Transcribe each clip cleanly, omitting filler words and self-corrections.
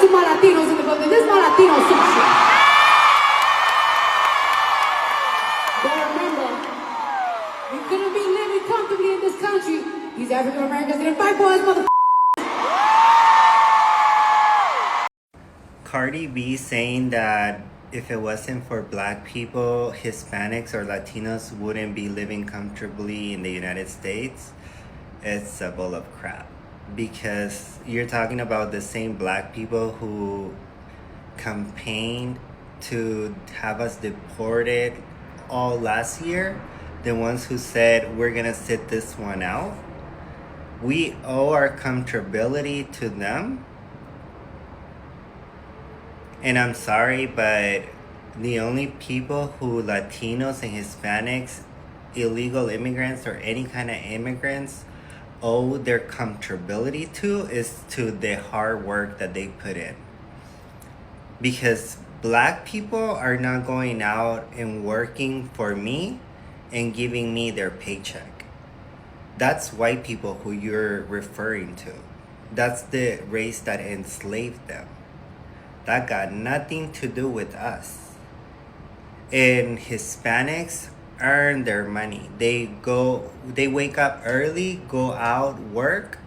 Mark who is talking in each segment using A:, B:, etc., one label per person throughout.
A: to my Latinos in the building. This is my Latino section. But remember, we couldn't be living comfortably in this country. These African Americans didn't fight for us, motherfuckers.
B: Cardi B saying that if it wasn't for black people, Hispanics or Latinos wouldn't be living comfortably in the United States, it's a bull of crap. Because you're talking about the same black people who campaigned to have us deported all last year, the ones who said we're gonna sit this one out. We owe our comfortability to them. And I'm sorry, but the only people who Latinos and Hispanics, illegal immigrants or any kind of immigrants owe their comfortability to is to the hard work that they put in. Because black people are not going out and working for me and giving me their paycheck. That's white people who you're referring to. That's the race that enslaved them. That got nothing to do with us. And Hispanics earn their money. They wake up early, go out, work,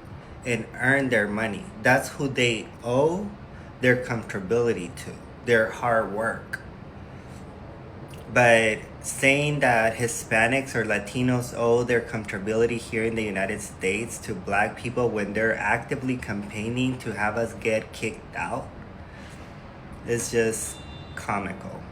B: and earn their money. That's who they owe their comfortability to, their hard work. But saying that Hispanics or Latinos owe their comfortability here in the United States to black people when they're actively campaigning to have us get kicked out, it's just comical.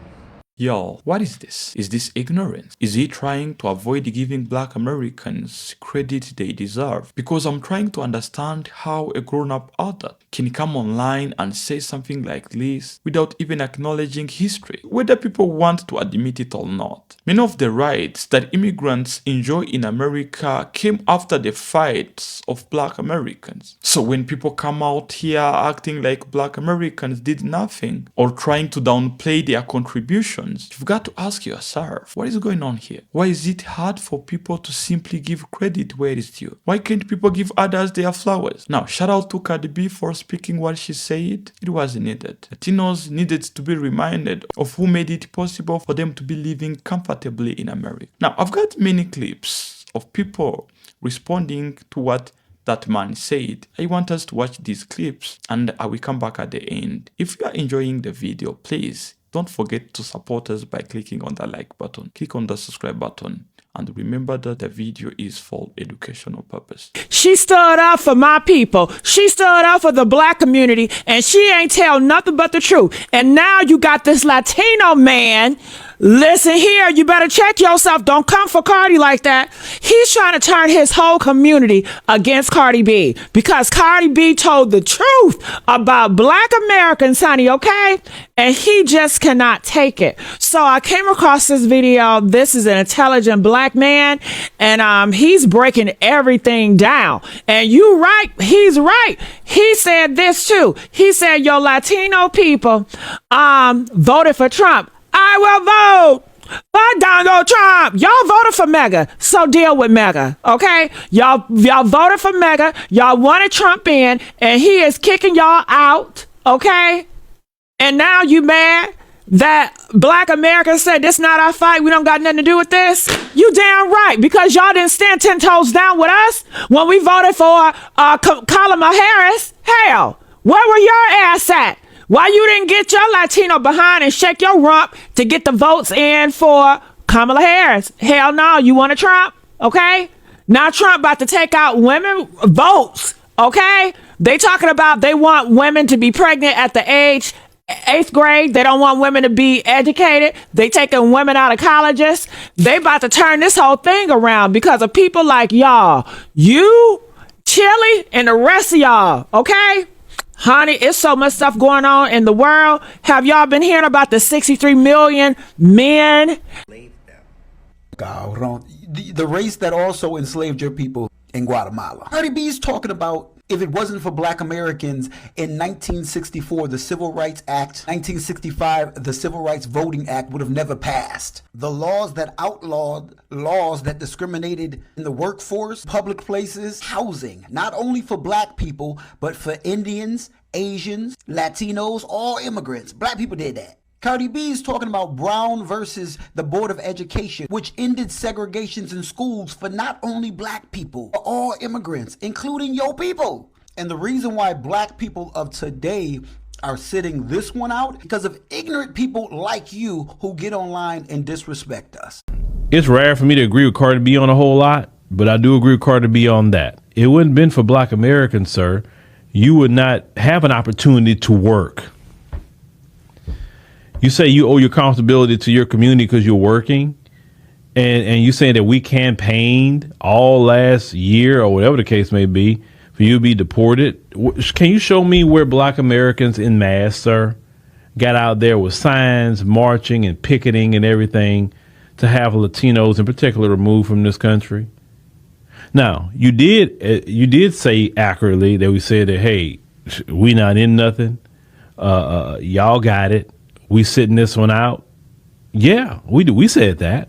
C: Yo, what is this? Is this ignorance? Is he trying to avoid giving black Americans credit they deserve? Because I'm trying to understand how a grown-up adult can come online and say something like this without even acknowledging history, whether people want to admit it or not. Many of the rights that immigrants enjoy in America came after the fights of black Americans. So when people come out here acting like black Americans did nothing or trying to downplay their contribution, you've got to ask yourself, what is going on here? Why is it hard for people to simply give credit where it's due? Why can't people give others their flowers? Now, shout out to Cardi B for speaking what she said. It was needed. Latinos needed to be reminded of who made it possible for them to be living comfortably in America. Now, I've got many clips of people responding to what that man said. I want us to watch these clips and I will come back at the end. If you are enjoying the video, please don't forget to support us by clicking on the like button. Click on the subscribe button. And remember that the video is for educational purpose.
D: She stood up for my people. She stood up for the black community. And she ain't tell nothing but the truth. And now you got this Latino man. Listen here, you better check yourself. Don't come for Cardi like that. He's trying to turn his whole community against Cardi B. Because Cardi B told the truth about black Americans, honey, okay? And he just cannot take it. So I came across this video. This is an intelligent black man. And he's breaking everything down. And you right, he's right. He said this too. He said, your Latino people voted for Trump. I will vote for Donald Trump. Y'all voted for Mega, so deal with Mega, okay? Y'all voted for Mega. Y'all wanted Trump in, and he is kicking y'all out, okay? And now you mad that black Americans said this not our fight. We don't got nothing to do with this. You damn right, because y'all didn't stand 10 toes down with us when we voted for Kamala Harris. Hell, where were your ass at? Why you didn't get your Latino behind and shake your rump to get the votes in for Kamala Harris? Hell no, you want a Trump, okay? Now Trump about to take out women votes, okay? They talking about they want women to be pregnant at the age 8th grade. They don't want women to be educated. They taking women out of colleges. They about to turn this whole thing around because of people like y'all. You, Chili, and the rest of y'all, okay? Honey, it's so much stuff going on in the world. Have y'all been hearing about the 63 million men?
E: The race that also enslaved your people in Guatemala. Cardi B is talking about If it wasn't for black Americans in 1964, the Civil Rights Act, 1965, the Civil Rights Voting Act would have never passed. The laws that outlawed laws that discriminated in the workforce, public places, housing, not only for black people, but for Indians, Asians, Latinos, all immigrants. Black people did that. Cardi B is talking about Brown versus the Board of Education, which ended segregations in schools for not only black people, but all immigrants, including your people. And the reason why black people of today are sitting this one out, because of ignorant people like you who get online and disrespect us.
F: It's rare for me to agree with Cardi B on a whole lot, but I do agree with Cardi B on that. It wouldn't have been for black Americans, sir. You would not have an opportunity to work. You say you owe your comfortability to your community because you're working, and you saying that we campaigned all last year or whatever the case may be for you to be deported. Can you show me where black Americans in mass, sir, got out there with signs, marching and picketing and everything to have Latinos in particular removed from this country? Now, you did say accurately that we said that, hey, we not in nothing. Y'all got it. We sitting this one out. Yeah, we said that.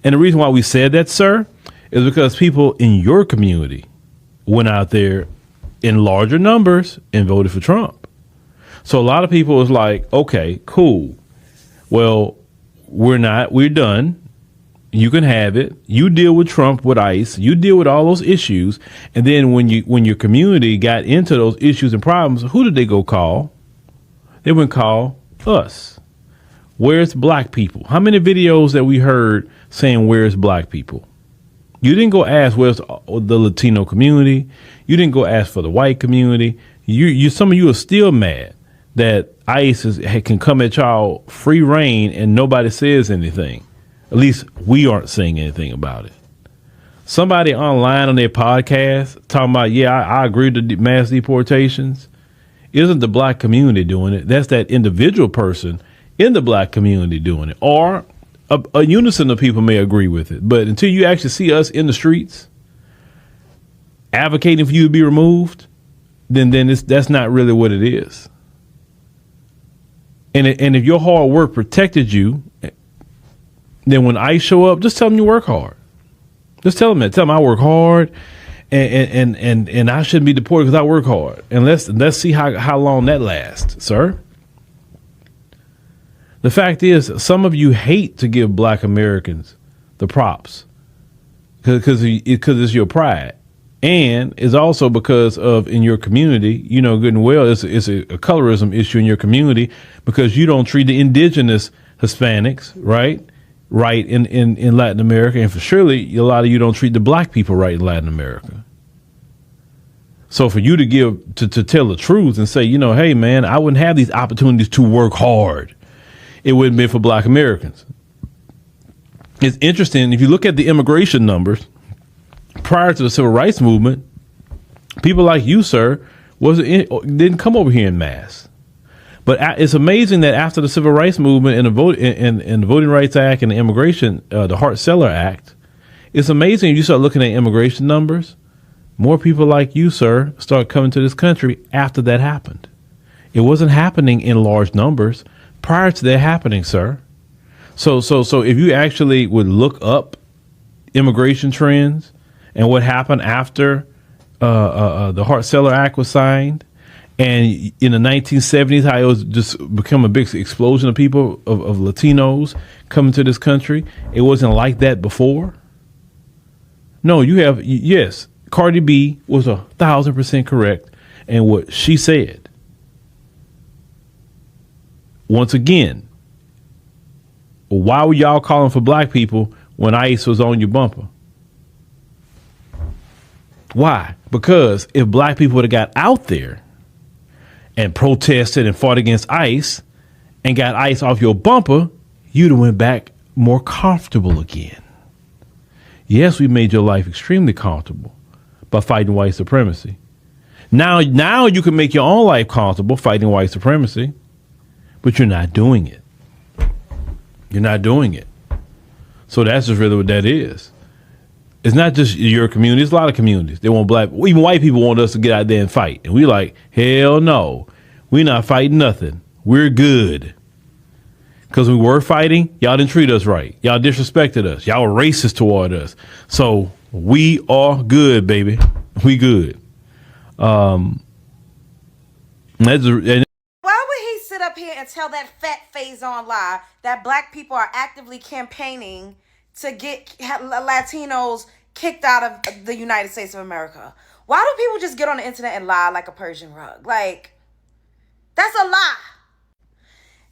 F: And the reason why we said that, sir, is because people in your community went out there in larger numbers and voted for Trump. So a lot of people was like, okay, cool. Well, we're done. You can have it. You deal with Trump, with ICE. You deal with all those issues. And then when your community got into those issues and problems, who did they go call? They went call us. Where's black people? How many videos that we heard saying where's black people? You didn't go ask where's the Latino community. You didn't go ask for the white community. Some of you are still mad that ICE can come at y'all free reign and nobody says anything. At least we aren't saying anything about it. Somebody online on their podcast talking about, yeah, I agree to mass deportations. Isn't the black community doing it? That's that individual person in the black community doing it. Or a unison of people may agree with it. But until you actually see us in the streets advocating for you to be removed, then that's not really what it is. And if your hard work protected you, then when ICE show up, just tell them you work hard. Just tell them that. Tell them I work hard, and I shouldn't be deported because I work hard. And let's see how long that lasts, sir. The fact is, some of you hate to give black Americans the props because it's your pride. And it's also because of in your community, you know good and well, it's a colorism issue in your community because you don't treat the indigenous Hispanics right in Latin America. And for surely a lot of you don't treat the black people right in Latin America. So for you to tell the truth and say, hey, man, I wouldn't have these opportunities to work hard. It wouldn't be for black Americans. It's interesting. If you look at the immigration numbers prior to the civil rights movement, people like you, sir, didn't come over here in mass. But it's amazing that after the civil rights movement and the Voting Rights Act and the immigration, the Hart-Celler Act, it's amazing you start looking at immigration numbers. More people like you, sir, start coming to this country after that happened. It wasn't happening in large numbers prior to that happening, sir. So if you actually would look up immigration trends and what happened after the Hart-Celler Act was signed, and in the 1970s, how it was just become a big explosion of people, of Latinos coming to this country. It wasn't like that before. No, yes, Cardi B was 1,000% correct in what she said. Once again, why were y'all calling for black people when ICE was on your bumper? Why? Because if black people would have got out there and protested and fought against ICE and got ICE off your bumper, you'd have went back more comfortable again. Yes, we made your life extremely comfortable by fighting white supremacy. Now you can make your own life comfortable fighting white supremacy. But you're not doing it. You're not doing it. So that's just really what that is. It's not just your community. It's a lot of communities. They want black. Even white people want us to get out there and fight, and we like, hell no, we not fighting nothing. We're good. Because we were fighting, y'all didn't treat us right. Y'all disrespected us. Y'all were racist toward us. So we are good, baby. We good. And
G: Why would he sit up here and tell that fat phase-on lie that black people are actively campaigning to get Latinos kicked out of the United States of America? Why do people just get on the internet and lie like a Persian rug? Like, that's a lie.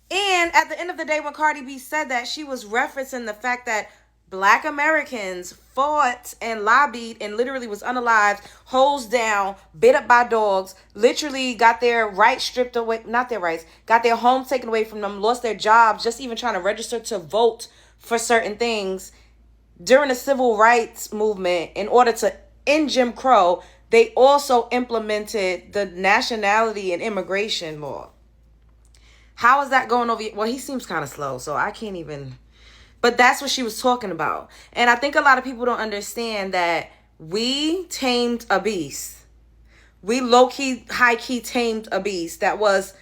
G: And at the end of the day, when Cardi B said that, she was referencing the fact that black Americans fought and lobbied and literally was unalived, hosed down, bit up by dogs, literally got their rights stripped away, not their rights, got their homes taken away from them, lost their jobs, just even trying to register to vote for certain things. During the civil rights movement, in order to end Jim Crow, they also implemented the nationality and immigration law. How is that going over? Well, he seems kind of slow, so I can't even. But that's what she was talking about. And I think a lot of people don't understand that we tamed a beast. We low-key, high-key tamed a beast that was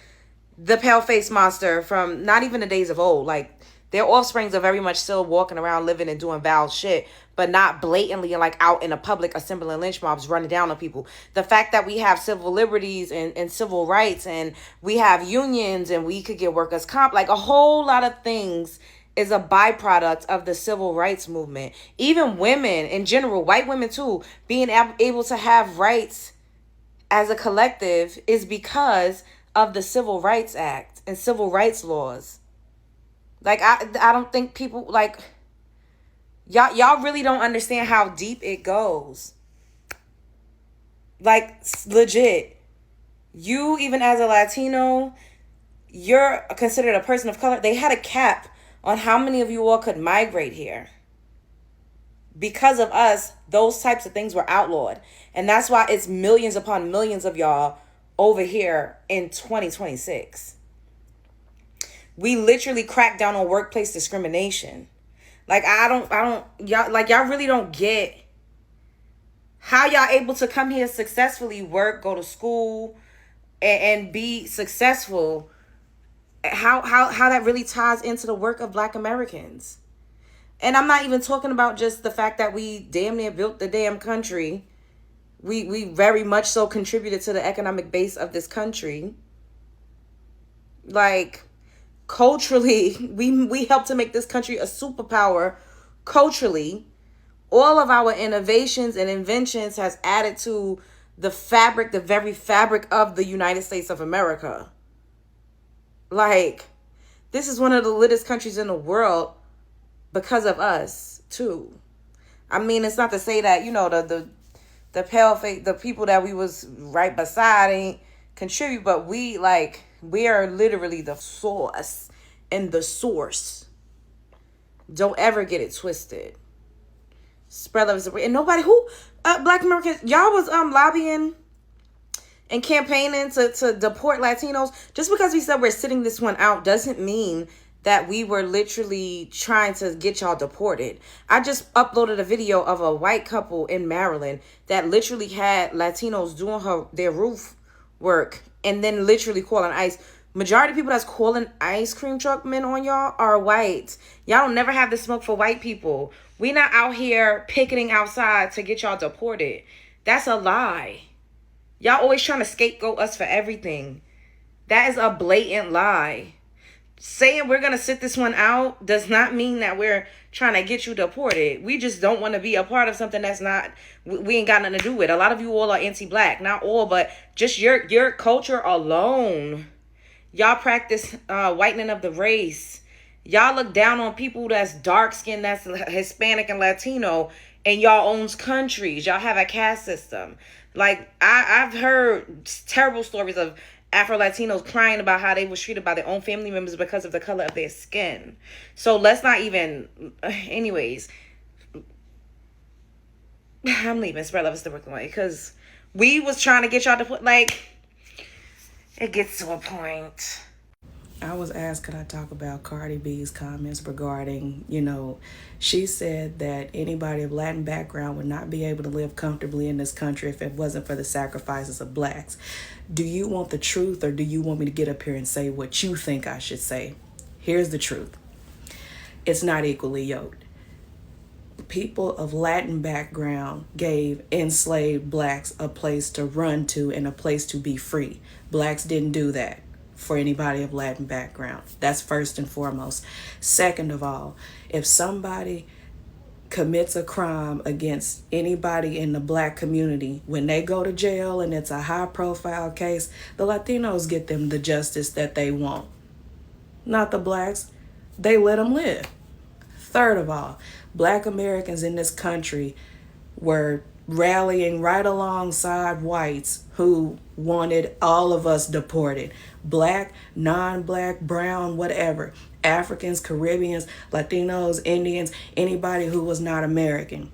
G: the pale-faced monster from not even the days of old. Like, their offsprings are very much still walking around, living and doing foul shit, but not blatantly and like out in a public assembling lynch mobs running down on people. The fact that we have civil liberties and civil rights and we have unions and we could get workers' comp, like a whole lot of things is a byproduct of the civil rights movement. Even women in general, white women too, being able to have rights as a collective is because of the Civil Rights Act and civil rights laws. Like, I don't think people, like, y'all really don't understand how deep it goes. Like, legit. You, even as a Latino, you're considered a person of color. They had a cap on how many of you all could migrate here. Because of us, those types of things were outlawed. And that's why it's millions upon millions of y'all over here in 2026. We literally cracked down on workplace discrimination. Like, y'all really don't get how y'all able to come here successfully, work, go to school, and be successful. How that really ties into the work of black Americans. And I'm not even talking about just the fact that we damn near built the damn country. We very much so contributed to the economic base of this country. Like, culturally, we helped to make this country a superpower. Culturally, all of our innovations and inventions has added to the fabric, the very fabric of the United States of America. Like, this is one of the littest countries in the world because of us too. I mean, it's not to say that, you know, the pale face, the people that we was right beside ain't contribute, but we are literally the source and the source. Don't ever get it twisted. Spread love is and nobody who black Americans, y'all was lobbying and campaigning to deport Latinos. Just because we said we're sitting this one out doesn't mean that we were literally trying to get y'all deported. I just uploaded a video of a white couple in Maryland that literally had Latinos doing their roof work and then literally calling ICE. Majority of people that's calling ice cream truck men on y'all are white. Y'all don't never have the smoke for white people. We not out here picketing outside to get y'all deported. That's a lie. Y'all always trying to scapegoat us for everything. That is a blatant lie. Saying we're going to sit this one out does not mean that we're trying to get you deported. We just don't want to be a part of something that's not, we ain't got nothing to do with. A lot of you all are anti-black. Not all, but just your culture alone. Y'all practice whitening of the race. Y'all look down on people that's dark-skinned, that's Hispanic and Latino in y'all own countries. Y'all have a caste system. Like, I've heard terrible stories of Afro-Latinos crying about how they was treated by their own family members because of the color of their skin. So let's not even... Anyways. I'm leaving. Spread love is the working way. Because we was trying to get y'all to put, like... It gets to a point. I was asked, could I talk about Cardi B's comments regarding, she said that anybody of Latin background would not be able to live comfortably in this country if it wasn't for the sacrifices of blacks. Do you want the truth, or do you want me to get up here and say what you think I should say? Here's the truth. It's not equally yoked. People of Latin background gave enslaved blacks a place to run to and a place to be free. Blacks didn't do that for anybody of Latin background. That's first and foremost. Second of all, if somebody commits a crime against anybody in the black community, when they go to jail and it's a high profile case, the Latinos get them the justice that they want. Not the blacks. They let them live. Third of all, black Americans in this country were rallying right alongside whites who wanted all of us deported. Black, non-black, brown, whatever. Africans, Caribbeans, Latinos, Indians, anybody who was not American.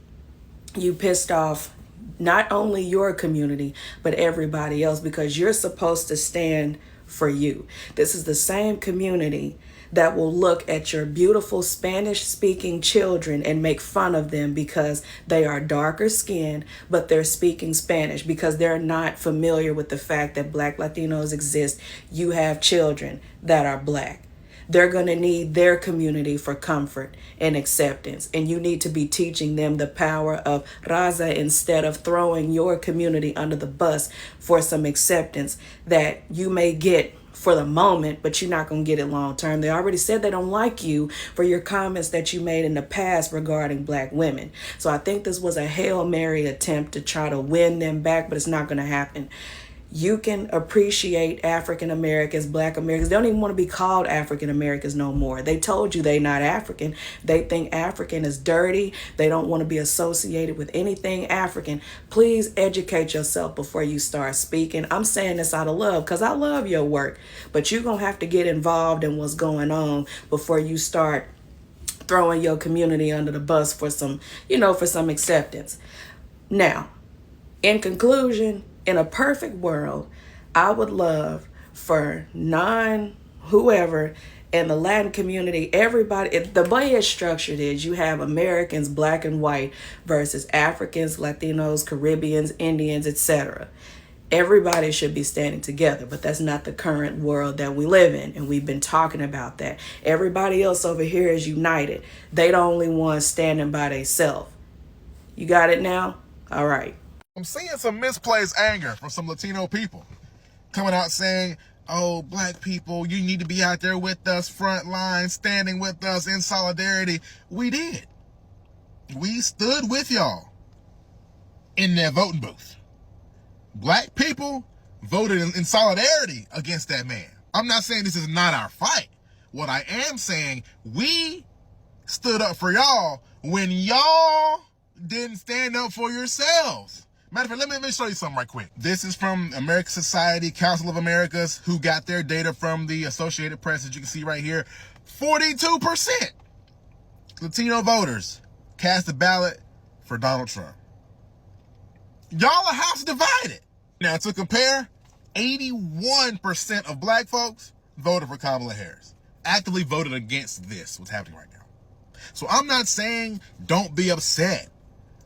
G: You pissed off not only your community, but everybody else, because you're supposed to stand for you. This is the same community that will look at your beautiful Spanish-speaking children and make fun of them because they are darker skinned, but they're speaking Spanish because they're not familiar with the fact that black Latinos exist. You have children that are black. They're going to need their community for comfort and acceptance. And you need to be teaching them the power of raza instead of throwing your community under the bus for some acceptance that you may get for the moment, but you're not going to get it long term. They already said they don't like you for your comments that you made in the past regarding black women. So I think this was a Hail Mary attempt to try to win them back, but it's not going to happen. You can appreciate African Americans, black Americans. They don't even want to be called African Americans no more. They told you they're not African. They think African is dirty. They don't want to be associated with anything African. Please educate yourself before you start speaking. I'm saying this out of love because I love your work, but you're going to have to get involved in what's going on before you start throwing your community under the bus for some, for some acceptance. Now, in conclusion, in a perfect world, I would love for whoever in the Latin community, everybody, the way it's structured is you have Americans, black and white, versus Africans, Latinos, Caribbeans, Indians, etc. Everybody should be standing together, but that's not the current world that we live in, and we've been talking about that. Everybody else over here is united. They the only ones standing by themselves. You got it now? All right.
H: I'm seeing some misplaced anger from some Latino people coming out saying, oh, black people, you need to be out there with us, front line, standing with us in solidarity. We did. We stood with y'all in that voting booth. Black people voted in solidarity against that man. I'm not saying this is not our fight. What I am saying, we stood up for y'all when y'all didn't stand up for yourselves. Matter of fact, let me show you something right quick. This is from American Society, Council of Americas, who got their data from the Associated Press, as you can see right here. 42% Latino voters cast a ballot for Donald Trump. Y'all are house divided. Now, to compare, 81% of black folks voted for Kamala Harris. Actively voted against what's happening right now. So I'm not saying don't be upset,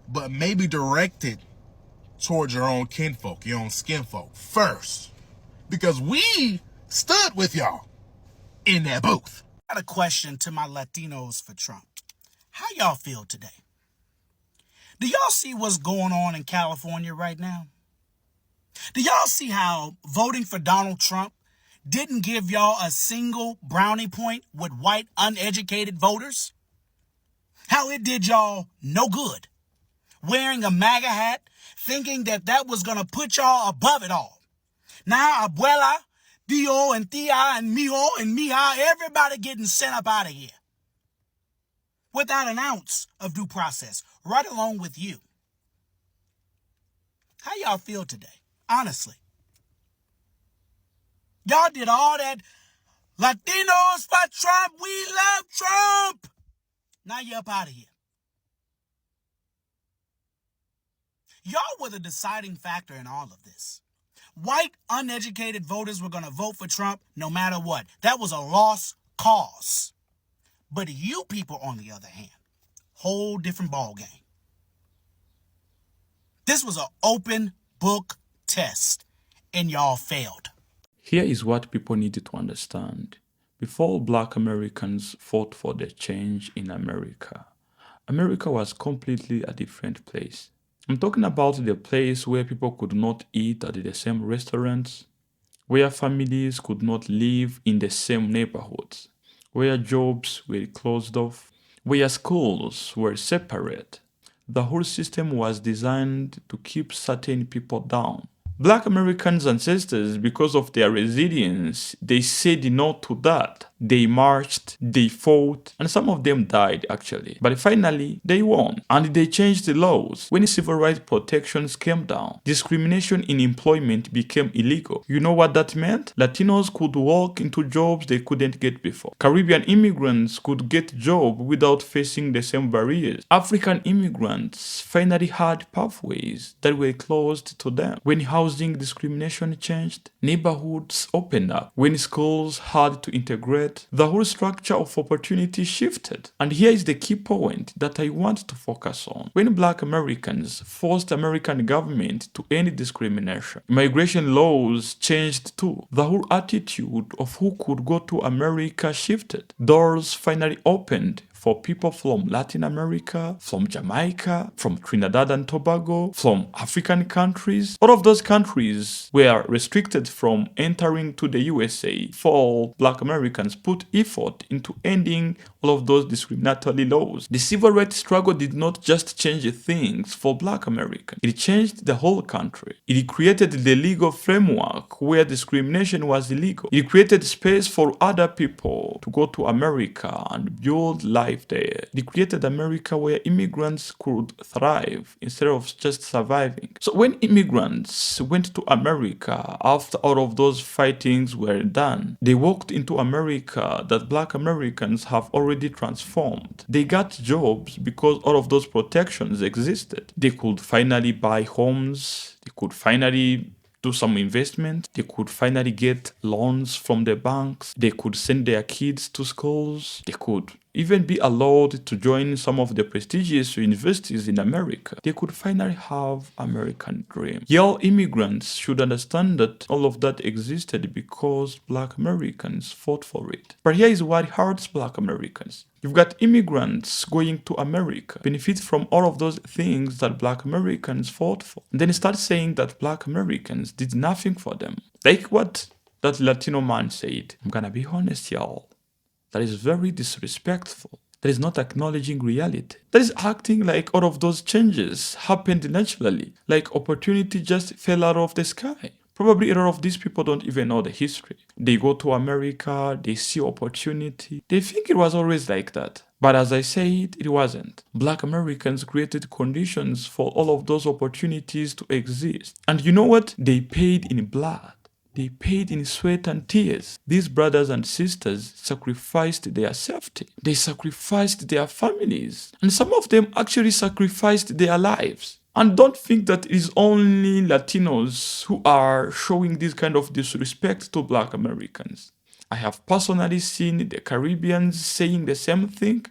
H: but maybe direct it towards your own kinfolk, your own skinfolk first. Because we stood with y'all in that booth.
I: I got a question to my Latinos for Trump. How y'all feel today? Do y'all see what's going on in California right now? Do y'all see how voting for Donald Trump didn't give y'all a single brownie point with white uneducated voters? How it did y'all no good. Wearing a MAGA hat, thinking that was going to put y'all above it all. Now, abuela, tío, and tia, and mijo, and mija, everybody getting sent up out of here. Without an ounce of due process, right along with you. How y'all feel today? Honestly. Y'all did all that. Latinos for Trump, we love Trump. Now you're up out of here. Y'all were the deciding factor in all of this. White, uneducated voters were going to vote for Trump no matter what. That was a lost cause. But you people, on the other hand, whole different ball game. This was an open book test, and y'all failed.
C: Here is what people need to understand. Before Black Americans fought for the change in America, America was completely a different place. I'm talking about the place where people could not eat at the same restaurants, where families could not live in the same neighborhoods, where jobs were closed off, where schools were separate. The whole system was designed to keep certain people down. Black Americans' ancestors, because of their resilience, they said no to that. They marched, they fought, and some of them died actually. But finally, they won. And they changed the laws. When civil rights protections came down, discrimination in employment became illegal. You know what that meant? Latinos could walk into jobs they couldn't get before. Caribbean immigrants could get jobs without facing the same barriers. African immigrants finally had pathways that were closed to them. When housing discrimination changed, neighborhoods opened up. When schools had to integrate, the whole structure of opportunity shifted. And here is the key point that I want to focus on. When Black Americans forced American government to end discrimination, immigration laws changed too. The whole attitude of who could go to America shifted. Doors finally opened for people from Latin America, from Jamaica, from Trinidad and Tobago, from African countries. All of those countries were restricted from entering to the USA. For Black Americans put effort into ending all of those discriminatory laws. The civil rights struggle did not just change things for Black Americans. It changed the whole country. It created the legal framework where discrimination was illegal. It created space for other people to go to America and build life there. It created America where immigrants could thrive instead of just surviving. So when immigrants went to America after all of those fightings were done, they walked into America that Black Americans have already transformed. They got jobs because all of those protections existed. They could finally buy homes. They could finally do some investment. They could finally get loans from the banks. They could send their kids to schools. They could even be allowed to join some of the prestigious universities in America. They could finally have American dream. Y'all immigrants should understand that all of that existed because Black Americans fought for it. But here is what hurts Black Americans. You've got immigrants going to America, benefit from all of those things that Black Americans fought for. And then start saying that Black Americans did nothing for them. Like what that Latino man said. I'm gonna be honest, y'all. That is very disrespectful. That is not acknowledging reality. That is acting like all of those changes happened naturally, like opportunity just fell out of the sky. Probably a lot of these people don't even know the history. They go to America, they see opportunity. They think it was always like that. But as I said, it wasn't. Black Americans created conditions for all of those opportunities to exist. And you know what? They paid in blood. They paid in sweat and tears. These brothers and sisters sacrificed their safety. They sacrificed their families. And some of them actually sacrificed their lives. And don't think that it is only Latinos who are showing this kind of disrespect to Black Americans. I have personally seen the Caribbeans saying the same thing.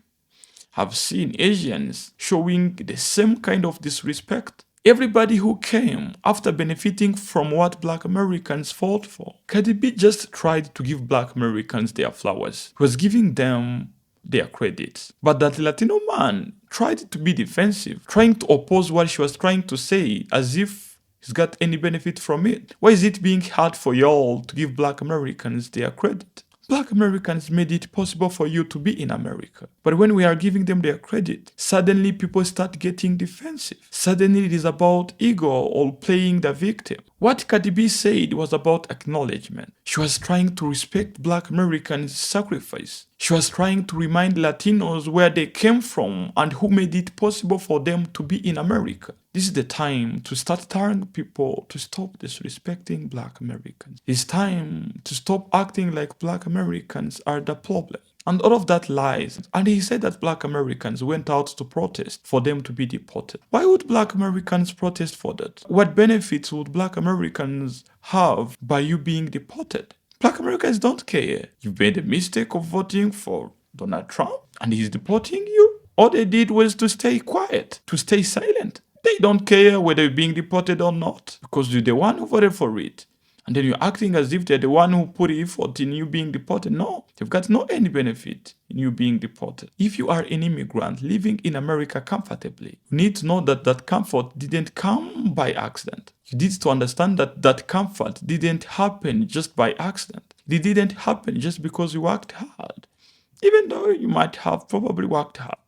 C: I've seen Asians showing the same kind of disrespect. Everybody who came after benefiting from what Black Americans fought for. Cardi B just tried to give Black Americans their flowers. He was giving them their credit. But that Latino man tried to be defensive, trying to oppose what she was trying to say as if he's got any benefit from it. Why is it being hard for y'all to give Black Americans their credit? Black Americans made it possible for you to be in America. But when we are giving them their credit, suddenly people start getting defensive. Suddenly it is about ego or playing the victim. What Cardi B said was about acknowledgement. She was trying to respect Black Americans' sacrifice. She was trying to remind Latinos where they came from and who made it possible for them to be in America. This is the time to start telling people to stop disrespecting Black Americans. It's time to stop acting like Black Americans are the problem. And all of that lies. And he said that black Americans went out to protest for them to be deported. Why would black Americans protest for that? What benefits would black Americans have by you being deported? Black Americans don't care. You made a mistake of voting for Donald Trump and he's deporting you. All they did was to stay quiet, to stay silent. They don't care whether you're being deported or not because you're the one who voted for it. And then you're acting as if they're the one who put effort in you being deported. No, they've got no any benefit in you being deported. If you are an immigrant living in America comfortably, you need to know that that comfort didn't come by accident. You need to understand that that comfort didn't happen just by accident. It didn't happen just because you worked hard. Even though you might have probably worked hard.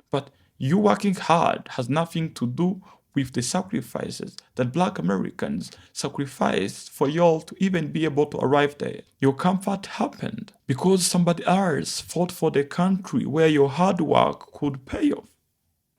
C: But you working hard has nothing to do with the sacrifices that black Americans sacrificed for y'all to even be able to arrive there. Your comfort happened because somebody else fought for the country where your hard work could pay off,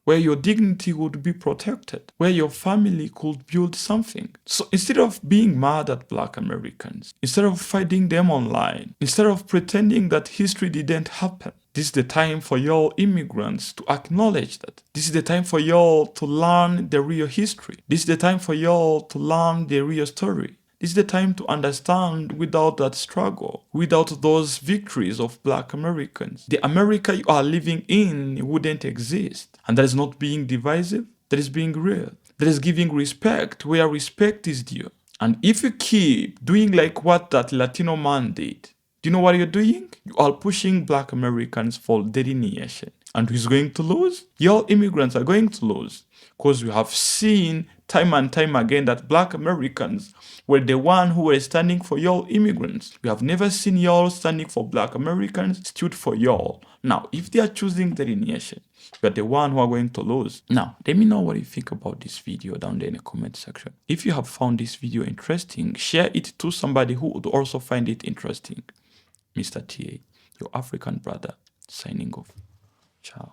C: where your dignity would be protected, where your family could build something. So instead of being mad at black Americans, instead of fighting them online, instead of pretending that history didn't happen, this is the time for y'all immigrants to acknowledge that. This is the time for y'all to learn the real history. This is the time for y'all to learn the real story. This is the time to understand without that struggle, without those victories of black Americans, the America you are living in wouldn't exist. And that is not being divisive, that is being real. That is giving respect where respect is due. And if you keep doing like what that Latino man did, do you know what you're doing? You are pushing black Americans for delineation. And who's going to lose? Y'all immigrants are going to lose. Because we have seen time and time again that black Americans were the one who were standing for y'all immigrants. We have never seen y'all standing for black Americans, stood for y'all. Now, if they are choosing delineation, you are the one who are going to lose. Now, let me know what you think about this video down there in the comment section. If you have found this video interesting, share it to somebody who would also find it interesting. Mr. TA, your African brother, signing off. Ciao.